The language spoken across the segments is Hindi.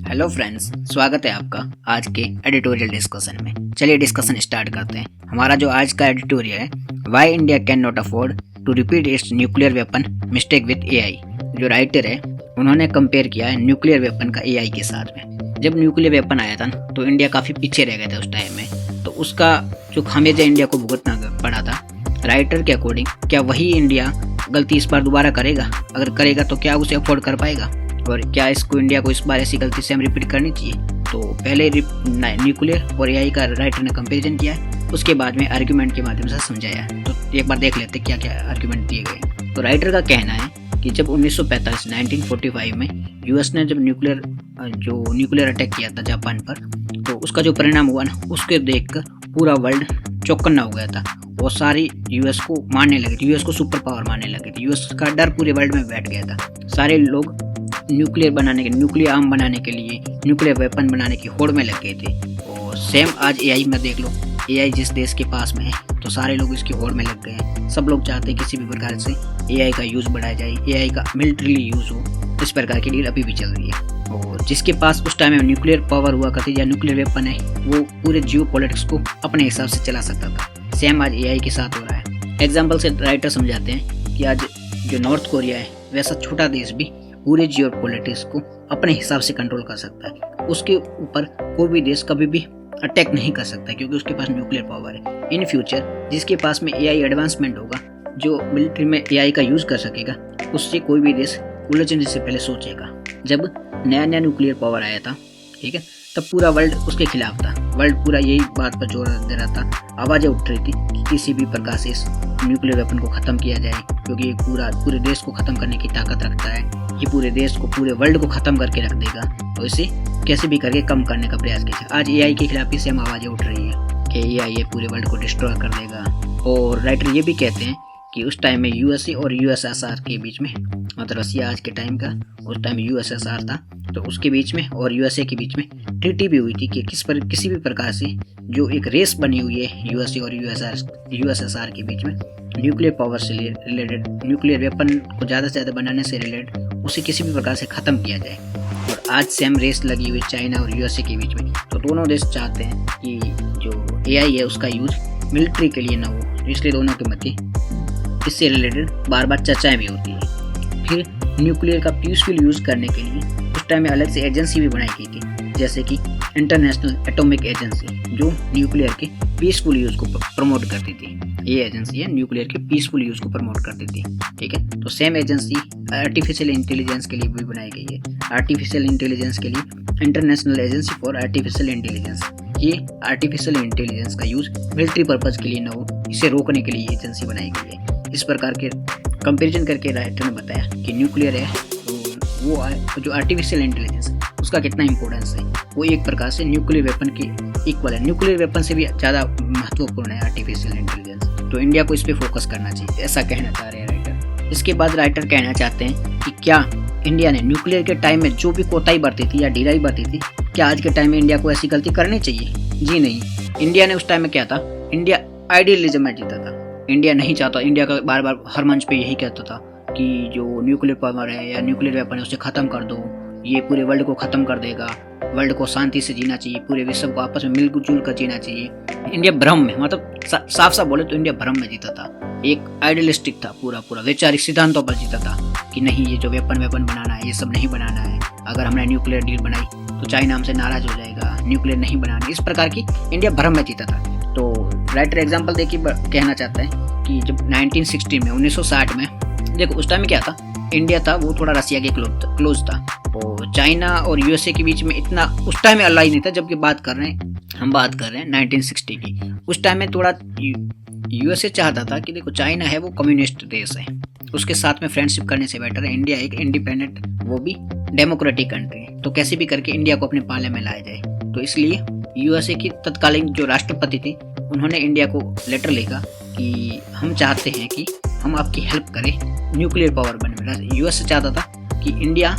हेलो फ्रेंड्स, स्वागत है आपका आज के एडिटोरियल डिस्कशन में। चलिए डिस्कशन स्टार्ट करते हैं। हमारा जो आज का एडिटोरियल है, why India can not afford to repeat its nuclear weapon mistake with AI. जो राइटर है उन्होंने कंपेयर किया है न्यूक्लियर वेपन का एआई के साथ में। जब न्यूक्लियर वेपन आया था तो इंडिया काफ़ी पीछे रह गया था उस टाइम में, तो उसका जो खामियाजा इंडिया को भुगतना पड़ा था। राइटर के अकॉर्डिंग क्या वही इंडिया गलती इस बार दोबारा करेगा? अगर करेगा तो क्या उसे अफोर्ड कर पाएगा? और क्या इसको इंडिया को इस बार ऐसी गलती से हम रिपीट करनी चाहिए? तो पहले न्यूक्लियर और एआई का राइटर ने कंपैरिजन किया है, उसके बाद में आर्ग्यूमेंट के माध्यम से समझाया। तो एक बार देख लेते क्या क्या आर्ग्यूमेंट दिए गए। तो राइटर का कहना है कि जब 1945 में यूएस ने जब न्यूक्लियर अटैक किया था जापान पर, तो उसका जो परिणाम हुआ ना, उसके देखकर पूरा वर्ल्ड चौकन्ना हो गया था। वो सारी यूएस को मारने लगे थे, यूएस को सुपर पावर मारने लगे थे। यूएस का डर पूरे वर्ल्ड में बैठ गया था। सारे लोग न्यूक्लियर आर्म बनाने के लिए, न्यूक्लियर वेपन बनाने की होड़ में लग गए थे। और सेम आज एआई में देख लो, एआई जिस देश के पास में है तो सारे लोग इसकी होड़ में लग गए हैं। सब लोग चाहते हैं किसी भी प्रकार से एआई का यूज़ बढ़ाया जाए, एआई का मिलिट्रीली यूज़ हो। इस प्रकार की डील अभी भी चल रही है। और जिसके पास उस टाइम में न्यूक्लियर पावर हुआ करती या न्यूक्लियर वेपन है, वो पूरे जियो पॉलिटिक्स को अपने हिसाब से चला सकता था। सेम आज एआई के साथ हो रहा है। एग्जाम्पल से राइटर समझाते हैं कि आज जो नॉर्थ कोरिया है, वैसा छोटा देश भी पूरे जियो पॉलिटिक्स को अपने हिसाब से कंट्रोल कर सकता है। उसके ऊपर कोई भी देश कभी भी अटैक नहीं कर सकता, क्योंकि उसके पास न्यूक्लियर पावर है। इन फ्यूचर जिसके पास में एआई एडवांसमेंट होगा, जो मिलिट्री में एआई का यूज़ कर सकेगा, उससे कोई भी देश उलझने से पहले सोचेगा। जब नया न्यूक्लियर पावर आया था, ठीक है, तब पूरा वर्ल्ड उसके खिलाफ था। वर्ल्ड पूरा यही बात पर जोर दे रहा था, आवाज़ें उठ रही थी कि किसी भी प्रकार से इस न्यूक्लियर वेपन को ख़त्म किया जाए, क्योंकि ये पूरे देश को ख़त्म करने की ताकत रखता है। ये पूरे देश को, पूरे वर्ल्ड को ख़त्म करके रख देगा, तो इसे कैसे भी करके कम करने का प्रयास किया। आज एआई के खिलाफ भी सेम आवाज़ें उठ रही है कि एआई ये पूरे वर्ल्ड को डिस्ट्रॉय कर देगा। और राइटर ये भी कहते हैं कि उस टाइम में यूएसए और यूएसएसआर के बीच में, मतलब रसिया आज के टाइम का, उस टाइम यूएसएसआर था, तो उसके बीच में और यूएसए के बीच में ट्रीटी भी हुई थी कि किसी भी प्रकार से जो एक रेस बनी हुई है यूएसए और यूएसएसआर के बीच में, न्यूक्लियर पावर से रिलेटेड, न्यूक्लियर वेपन को ज़्यादा से ज़्यादा बनाने से रिलेटेड, उसे किसी भी प्रकार से ख़त्म किया जाए। और आज सेम रेस लगी हुई चाइना और यूएसए के बीच में। तो दोनों देश चाहते हैं कि जो एआई है उसका यूज़ मिलिट्री के लिए ना हो, इसलिए दोनों के मध्य इससे रिलेटेड बार बार चर्चाएं भी होती है। फिर न्यूक्लियर का पीसफुल यूज़ करने के लिए उस टाइम में अलग से एजेंसी भी बनाई गई थी, जैसे कि इंटरनेशनल एटॉमिक एजेंसी, जो न्यूक्लियर के पीसफुल यूज़ को प्रमोट करती थी। ये एजेंसी है न्यूक्लियर के पीसफुल यूज़ को प्रमोट करती थी, ठीक है। तो सेम एजेंसी आर्टिफिशियल इंटेलिजेंस के लिए भी बनाई गई है। आर्टिफिशियल इंटेलिजेंस के लिए international agency for artificial intelligence. ये आर्टिफिशियल इंटेलिजेंस का यूज़ मिलिट्री पर्पज़ के लिए न हो, इसे रोकने के लिए एजेंसी बनाई गई है। इस प्रकार के कंपैरिजन करके राइटर ने बताया कि न्यूक्लियर है तो वो जो आर्टिफिशियल इंटेलिजेंस है उसका कितना इंपॉर्टेंस है। वो एक प्रकार से न्यूक्लियर वेपन के इक्वल है, न्यूक्लियर वेपन से भी ज़्यादा महत्वपूर्ण है आर्टिफिशियल इंटेलिजेंस। तो इंडिया को इस पर फोकस करना चाहिए, ऐसा कहना चाह रहे हैं राइटर। इसके बाद राइटर कहना चाहते हैं कि क्या इंडिया ने न्यूक्लियर के टाइम में जो भी कोताही बरती थी या ढिलाई बरती थी, क्या आज के टाइम में इंडिया को ऐसी गलती करनी चाहिए? जी नहीं। इंडिया ने उस टाइम में क्या था, इंडिया आइडियलिज्म में जीता था। इंडिया नहीं चाहता, इंडिया का बार बार हर मंच पे यही कहता था कि जो न्यूक्लियर पावर है या न्यूक्लियर वेपन है उसे ख़त्म कर दो, ये पूरे वर्ल्ड को ख़त्म कर देगा, वर्ल्ड को शांति से जीना चाहिए, पूरे विश्व को आपस में मिलजुल कर जीना चाहिए। इंडिया भ्रम में, मतलब साफ साफ बोले तो इंडिया भ्रम में जीता था। एक आइडियलिस्टिक था, पूरा वैचारिक सिद्धांतों पर जीता था कि नहीं, ये जो वेपन बनाना है ये सब नहीं बनाना है। अगर हमने न्यूक्लियर डील बनाई तो चाइना हमसे नाराज हो जाएगा, न्यूक्लियर नहीं बनाना। इस प्रकार की इंडिया भ्रम में जीता था। तो राइटर एग्जाम्पल देखिए कहना चाहता है कि जब 1960 में, 1960 में, देखो उस टाइम में क्या था, इंडिया था वो थोड़ा रसिया के क्लोज था। और चाइना और यूएसए के बीच में इतना उस टाइम में अलाइ नहीं था। जबकि हम बात कर रहे हैं 1960 की। उस टाइम में थोड़ा यूएसए चाहता था कि देखो चाइना है वो कम्युनिस्ट देश है, उसके साथ में फ्रेंडशिप करने से बेटर है इंडिया एक इंडिपेंडेंट, वो भी डेमोक्रेटिक कंट्री है, तो कैसे भी करके इंडिया को अपने पाले में लाया जाए। तो इसलिए यूएसए की तत्कालीन जो राष्ट्रपति थी, उन्होंने इंडिया को लेटर लिखा कि हम चाहते हैं कि हम आपकी हेल्प करें न्यूक्लियर पावर बनने। यूएसए चाहता था कि इंडिया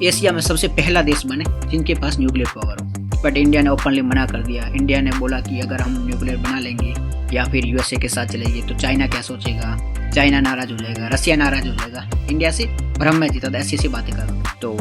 एशिया में सबसे पहला देश बने जिनके पास न्यूक्लियर पावर हो, बट इंडिया ने ओपनली मना कर दिया। इंडिया ने बोला कि अगर हम न्यूक्लियर बना लेंगे या फिर यूएसए के साथ चलेंगे तो चाइना क्या सोचेगा, चाइना नाराज हो जाएगा, रसिया नाराज हो जाएगा, इंडिया से भ्रम में जीता था, ऐसी ऐसी बातें कर। तो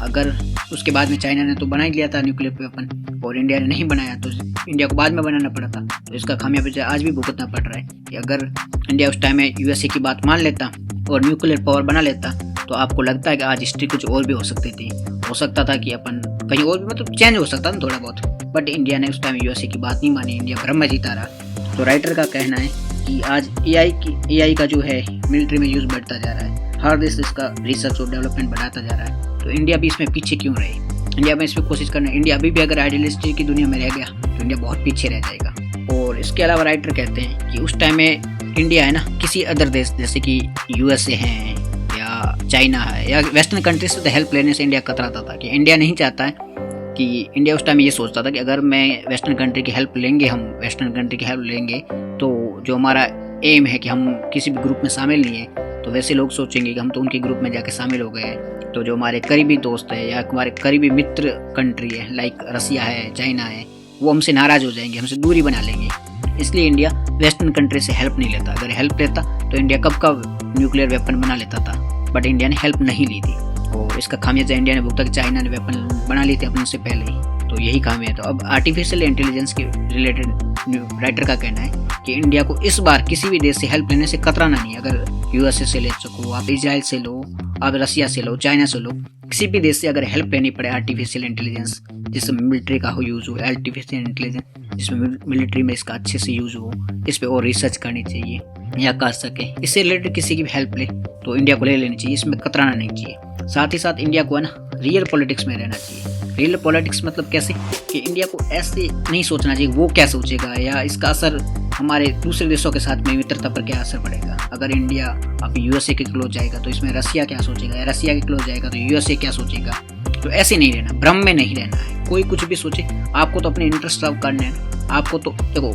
अगर उसके बाद में चाइना ने तो बना ही लिया था न्यूक्लियर वेपन और इंडिया ने नहीं बनाया, तो इंडिया को बाद में बनाना पड़ा था। तो इसका खामियाजा आज भी भुगतना पड़ रहा है कि अगर इंडिया उस टाइम में यूएसए की बात मान लेता और न्यूक्लियर पावर बना लेता, तो आपको लगता है कि आज हिस्ट्री कुछ और भी हो सकती थी। हो सकता था कि अपन कहीं और भी मतलब चेंज हो सकता था थोड़ा बहुत, बट इंडिया ने उस टाइम यूएसए की बात नहीं मानी, इंडिया भ्रम में जीता रहा। तो राइटर का कहना है कि आज एआई का जो है मिलिट्री में यूज़ बढ़ता जा रहा है, हर देश इसका रिसर्च और डेवलपमेंट बढ़ाता जा रहा है, तो इंडिया भी इसमें पीछे क्यों रहे। इंडिया में इस पर कोशिश करना, इंडिया अभी भी अगर आइडियलिस्टिक की दुनिया में रह गया तो इंडिया बहुत पीछे रह जाएगा। और इसके अलावा राइटर कहते हैं कि उस टाइम में इंडिया है ना, किसी अदर देश जैसे कि यूएसए है या चाइना है या वेस्टर्न कंट्रीज से हेल्प लेने से इंडिया कतराता था। कि इंडिया नहीं चाहता है कि इंडिया उस टाइम ये सोचता था कि अगर मैं वेस्टर्न कंट्री की हेल्प लेंगे, हम वेस्टर्न कंट्री की हेल्प लेंगे तो जो हमारा एम है कि हम किसी भी ग्रुप में शामिल नहीं है, तो वैसे लोग सोचेंगे कि हम तो उनके ग्रुप में जाके शामिल हो गए हैं, तो जो हमारे करीबी दोस्त है या हमारे करीबी मित्र कंट्री है लाइक रसिया है, चाइना है, वो हमसे नाराज़ हो जाएंगे, हमसे दूरी बना लेंगे। इसलिए इंडिया वेस्टर्न कंट्री से हेल्प नहीं लेता। अगर हेल्प लेता तो इंडिया कब का न्यूक्लियर वेपन बना लेता था, बट इंडिया ने हेल्प नहीं ली थी और इसका खामियाजा इंडिया ने भुगता कि चाइना ने वेपन बना लिए थे अपने से पहले ही। तो यही खामियाजा। तो अब आर्टिफिशियल इंटेलिजेंस के रिलेटेड राइटर का कहना है कि इंडिया को इस बार किसी भी देश से हेल्प लेने से कतराना नहीं है। अगर यूएसए से ले सको, आप इजराइल से लो, आप रसिया से लो, चाइना से लो, किसी भी देश से अगर हेल्प लेनी पड़े आर्टिफिशियल इंटेलिजेंस जिसमें मिलिट्री का हो यूज़ हो, आर्टिफिशियल इंटेलिजेंस जिसमें मिलिट्री में इसका अच्छे से यूज़ हो, इस पर और रिसर्च करनी चाहिए या कर सके, इससे रिलेटेड किसी की भी हेल्प ले तो इंडिया को ले लेनी चाहिए, इसमें कतराना नहीं चाहिए। साथ ही साथ इंडिया को है ना रियल पॉलिटिक्स में रहना चाहिए। रियल पॉलिटिक्स मतलब कैसे कि इंडिया को ऐसे नहीं सोचना चाहिए वो क्या सोचेगा या इसका असर हमारे दूसरे देशों के साथ में मित्रता पर क्या असर पड़ेगा। अगर इंडिया अब यूएसए के क्लोज जाएगा तो इसमें रसिया क्या सोचेगा, या रसिया के क्लोज जाएगा तो यूएसए क्या सोचेगा। तो ऐसे नहीं रहना, भ्रम में नहीं रहना है। कोई कुछ भी सोचे, आपको तो अपने इंटरेस्ट सर्व करने हैं। आपको तो देखो,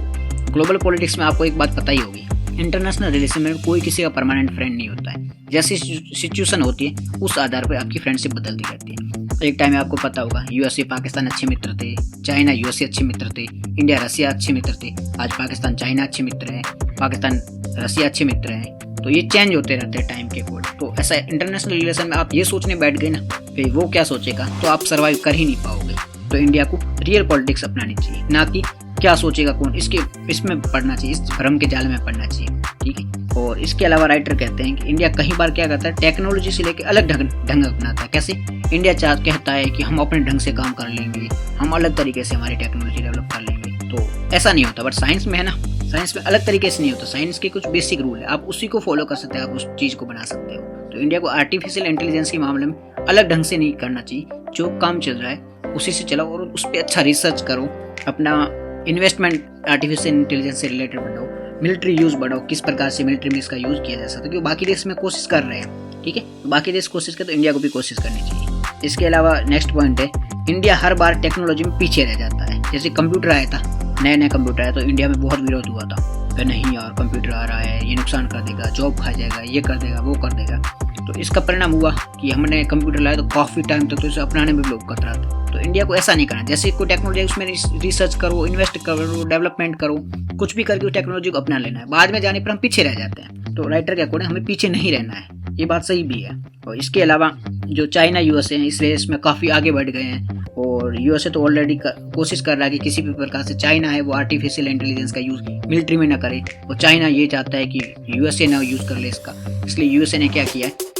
ग्लोबल पॉलिटिक्स में आपको एक बात पता ही होगी, इंटरनेशनल रिलेशन में कोई किसी का परमानेंट फ्रेंड नहीं होता है। जैसी सिचुएशन होती है उस आधार पर आपकी फ्रेंडशिप बदलती रहती है। एक टाइम में आपको पता होगा यूएसए पाकिस्तान अच्छे मित्र थे, चाइना यूएसए अच्छे मित्र थे, इंडिया रसिया अच्छे मित्र थे। आज पाकिस्तान चाइना अच्छे मित्र है, पाकिस्तान रसिया अच्छे मित्र हैं। तो ये चेंज होते रहते हैं टाइम के अकॉर्डिंग। तो ऐसा इंटरनेशनल रिलेशन में आप ये सोचने बैठ गए ना कि वो क्या सोचेगा, तो आप सर्वाइव कर ही नहीं पाओगे। तो इंडिया को रियल पॉलिटिक्स अपनानी चाहिए, ना कि क्या सोचेगा कौन, इसमें पढ़ना चाहिए, इस भ्रम के जाल में पढ़ना चाहिए। ठीक है। और इसके अलावा राइटर कहते हैं कि इंडिया कई बार क्या करता है, टेक्नोलॉजी से लेकर अलग ढंग अपनाता है। कैसे इंडिया कहता है कि हम अपने ढंग से काम कर लेंगे, हम अलग तरीके से हमारी टेक्नोलॉजी डेवलप कर लेंगे। तो ऐसा नहीं होता। बट साइंस में है ना, साइंस में अलग तरीके से नहीं होता। साइंस के कुछ बेसिक रूल है, आप उसी को फॉलो कर सकते हैं, आप उस चीज़ को बना सकते हो। तो इंडिया को आर्टिफिशियल इंटेलिजेंस के मामले में अलग ढंग से नहीं करना चाहिए। जो काम चल रहा है उसी से चलाओ और उस पर अच्छा रिसर्च करो, अपना इन्वेस्टमेंट आर्टिफिशियल इंटेलिजेंस से रिलेटेड बढ़ाओ, मिलिट्री यूज़ बढ़ाओ, किस प्रकार से मिलिट्री में इसका यूज़ किया जा सकता है, क्योंकि बाकी देश में कोशिश कर रहे हैं। ठीक है, बाकी देश कोशिश करें तो इंडिया को भी कोशिश करनी चाहिए। इसके अलावा नेक्स्ट पॉइंट है, इंडिया हर बार टेक्नोलॉजी में पीछे रह जाता है। जैसे कंप्यूटर आया था, नया कंप्यूटर आया तो इंडिया में बहुत विरोध हुआ था कि नहीं यार कंप्यूटर आ रहा है, ये नुकसान कर देगा, जॉब खा जाएगा, ये कर देगा, वो कर देगा। तो इसका परिणाम हुआ कि हमने कंप्यूटर लाया तो काफ़ी टाइम तक तो इसे अपनाने में लोग कतरा थे। तो इंडिया को ऐसा नहीं करना। जैसे कोई टेक्नोलॉजी उसमें रिसर्च करो, इन्वेस्ट करो, डेवलपमेंट करो, कुछ भी करके उस टेक्नोलॉजी को अपना लेना है। बाद में जाने पर हम पीछे रह जाते हैं। तो राइटर के अकॉर्डिंग हमें पीछे नहीं रहना है, ये बात सही भी है। और इसके अलावा जो चाइना यूएसए हैं इस रेस में काफ़ी आगे बढ़ गए हैं और यूएसए तो ऑलरेडी कोशिश कर रहा है कि किसी भी प्रकार से चाइना है वो आर्टिफिशियल इंटेलिजेंस का यूज़ मिलिट्री में ना करे। और चाइना ये चाहता है कि यूएसए ना यूज़ कर ले इसका। इसलिए यूएसए ने क्या किया है,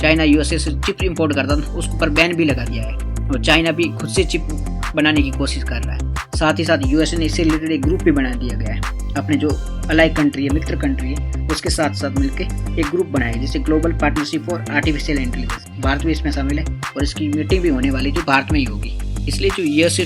चाइना यूएसए से चिप इंपोर्ट करता था उसके ऊपर बैन भी लगा दिया है और चाइना भी खुद से चिप बनाने की कोशिश कर रहा है। साथ ही साथ यूएसए ने इससे रिलेटेड एक ग्रुप भी बना दिया गया है, अपने जो अलाई कंट्री है, मित्र कंट्री है, उसके साथ साथ मिलकर एक ग्रुप बनाया जिसे global partnership for artificial intelligence. Bharat भी इसमें शामिल है और इसकी मीटिंग भी होने वाली जो भारत में ही होगी। इसलिए जो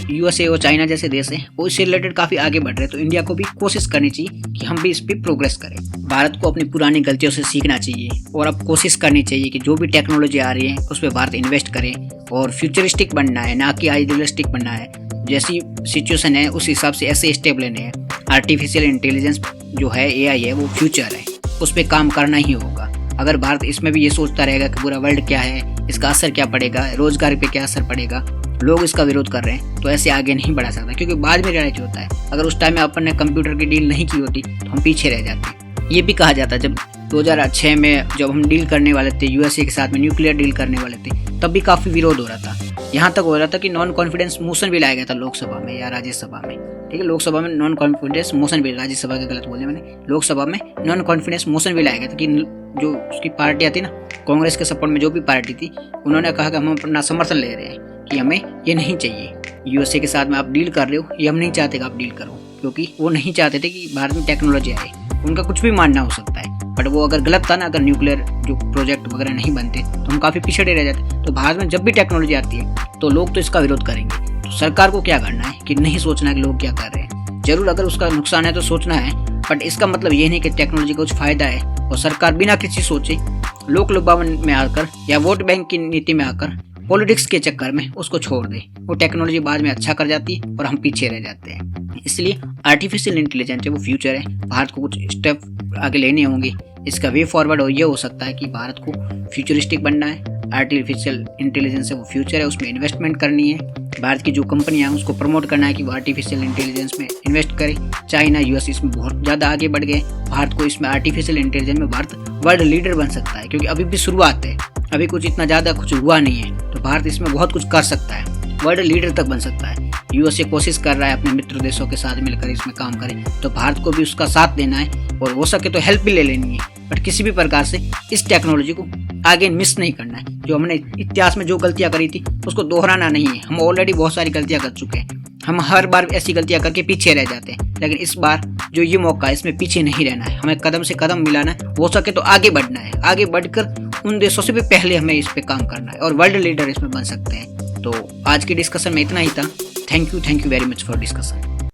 यूएसए और चाइना जैसे देश हैं वो इससे रिलेटेड काफ़ी आगे बढ़ रहे हैं। तो इंडिया को भी कोशिश करनी चाहिए कि हम भी इस पर प्रोग्रेस करें। भारत को अपनी पुरानी गलतियों से सीखना चाहिए और अब कोशिश करनी चाहिए कि जो भी टेक्नोलॉजी आ रही है उस पर भारत इन्वेस्ट करे और फ्यूचरिस्टिक बनना है, ना कि आइडियलिस्टिक बनना है। जैसी सिचुएशन है उस हिसाब से ऐसे स्टेप लेने हैं। आर्टिफिशियल इंटेलिजेंस जो है, एआई है, वो फ्यूचर है, उस पर काम करना ही होगा। अगर भारत इसमें भी ये सोचता रहेगा कि पूरा वर्ल्ड क्या है, इसका असर क्या पड़ेगा, रोजगार पे क्या असर पड़ेगा, लोग इसका विरोध कर रहे हैं, तो ऐसे आगे नहीं बढ़ा सकता। क्योंकि बाद में रियलाइज होता है अगर उस टाइम में अपन ने कंप्यूटर की डील नहीं की होती तो हम पीछे रह जाते। ये भी कहा जाता है जब 2006 में जब हम डील करने वाले थे यूएसए के साथ में, न्यूक्लियर डील करने वाले थे, तब भी काफ़ी विरोध हो रहा था। यहाँ तक हो रहा था कि नॉन कॉन्फिडेंस मोशन भी लाया गया था लोकसभा में या राज्यसभा में। ठीक है, लोकसभा में नॉन कॉन्फिडेंस मोशन भी, राज्यसभा के गलत बोले मैंने, लोकसभा में नॉन कॉन्फिडेंस मोशन भी लाया गया था कि जो उसकी पार्टियाँ थी ना, कांग्रेस के सपोर्ट में जो भी पार्टी थी, उन्होंने कहा कि हम अपना समर्थन ले रहे हैं कि हमें ये नहीं चाहिए, यूएसए के साथ में आप डील कर रहे हो, ये हम नहीं चाहते कि आप डील करो, क्योंकि वो नहीं चाहते थे कि भारत में टेक्नोलॉजी आए। उनका कुछ भी मानना हो सकता है, बट वो अगर गलत था ना, अगर न्यूक्लियर जो प्रोजेक्ट वगैरह नहीं बनते तो हम काफ़ी पिछड़े रह जाते। तो भारत में जब भी टेक्नोलॉजी आती है तो लोग तो इसका विरोध करेंगे। तो सरकार को क्या करना है कि नहीं सोचना कि लोग क्या कर रहे हैं। जरूर अगर उसका नुकसान है तो सोचना है, बट इसका मतलब ये नहीं कि टेक्नोलॉजी का कुछ फायदा है और सरकार बिना किसी सोचे लोक लुभावन में आकर या वोट बैंक की नीति में आकर पॉलिटिक्स के चक्कर में उसको छोड़ दे। वो टेक्नोलॉजी बाद में अच्छा कर जाती है और हम पीछे रह जाते हैं। इसलिए आर्टिफिशियल इंटेलिजेंस है वो फ्यूचर है। भारत को कुछ स्टेप आगे लेने होंगे। इसका वे फॉरवर्ड ये हो सकता है कि भारत को फ्यूचरिस्टिक बनना है। आर्टिफिशियल इंटेलिजेंस है वो फ्यूचर है, उसमें इन्वेस्टमेंट करनी है। भारत की जो कंपनियां हैं उसको प्रमोट करना है कि वो आर्टिफिशियल इंटेलिजेंस में इन्वेस्ट करें। चाइना यूएस इसमें बहुत ज़्यादा आगे बढ़ गए। भारत को इसमें आर्टिफिशियल इंटेलिजेंस में भारत वर्ल्ड लीडर बन सकता है, क्योंकि अभी भी शुरुआत है, अभी कुछ इतना ज़्यादा कुछ हुआ नहीं है। तो भारत इसमें बहुत कुछ कर सकता है, वर्ल्ड लीडर तक बन सकता है। यूएसए कोशिश कर रहा है अपने मित्र देशों के साथ मिलकर इसमें काम करें, तो भारत को भी उसका साथ देना है और हो सके तो हेल्प भी ले लेनी है, बट किसी भी प्रकार से इस टेक्नोलॉजी को आगे मिस नहीं करना है। जो हमने इतिहास में जो गलतियां करी थी उसको दोहराना नहीं है। हम ऑलरेडी बहुत सारी गलतियां कर चुके हैं, हम हर बार ऐसी गलतियां करके पीछे रह जाते हैं। लेकिन इस बार जो ये मौका है इसमें पीछे नहीं रहना है, हमें कदम से कदम मिलाना है, हो सके तो आगे बढ़ना है। आगे बढ़कर उन देशों से भी पहले हमें इस पे काम करना है और वर्ल्ड लीडर इसमें बन सकते हैं। तो आज की डिस्कशन में इतना ही था। Thank you very much for discussion.